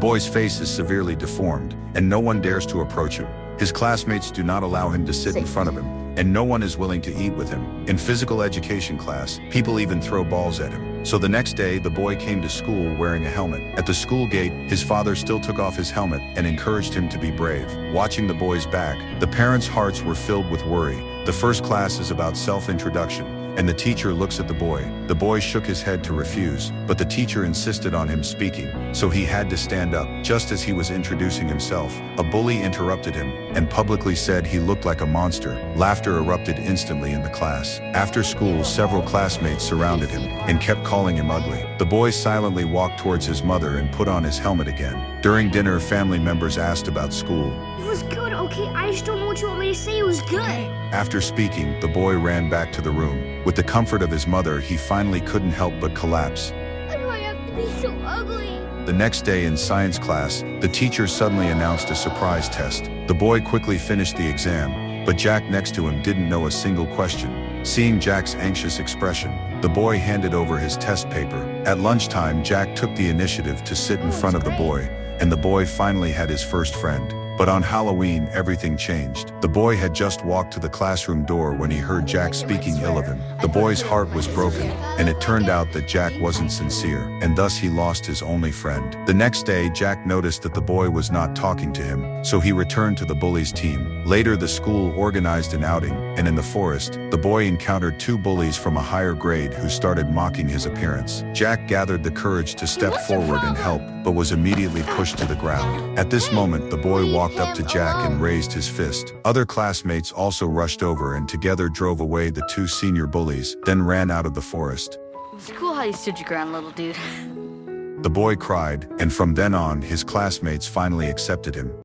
boy's face is severely deformed, and no one dares to approach him. His classmates do not allow him to sit in front of him, and no one is willing to eat with him. In physical education class, people even throw balls at him. So the next day, the boy came to school wearing a helmet. At the school gate, his father still took off his helmet and encouraged him to be brave. Watching the boy's back, the parents' hearts were filled with worry. The first class is about self-introduction, and the teacher looks at the boy. The boy shook his head to refuse, but the teacher insisted on him speaking, so he had to stand up. Just as he was introducing himself, a bully interrupted him and publicly said he looked like a monster. Laughter erupted instantly in the class. After school, several classmates surrounded him and kept calling him ugly. The boy silently walked towards his mother and put on his helmet again. During dinner, family members asked about school. It was good, okay? I just don't know what you want me to say. It was good. After speaking, the boy ran back to the room. With the comfort of his mother, he finally couldn't help but collapse. Why do I have to be so ugly? The next day in science class, the teacher suddenly announced a surprise test. The boy quickly finished the exam, but Jack next to him didn't know a single question. Seeing Jack's anxious expression, the boy handed over his test paper. At lunchtime, Jack took the initiative to sit in front of the boy, and the boy finally had his first friend. But on Halloween, everything changed. The boy had just walked to the classroom door when he heard Jack speaking ill of him. The boy's heart was broken, and it turned out that Jack wasn't sincere, and thus he lost his only friend. The next day, Jack noticed that the boy was not talking to him, so he returned to the bullies' team. Later, the school organized an outing, and in the forest, the boy encountered two bullies from a higher grade who started mocking his appearance. Jack gathered the courage to step forward and help, but was immediately pushed to the ground. At this moment, the boy walked up to Jack and raised his fist. Other classmates also rushed over and together drove away the two senior bullies, then ran out of the forest. It's cool how you stood your ground, little dude. The boy cried, and from then on, his classmates finally accepted him.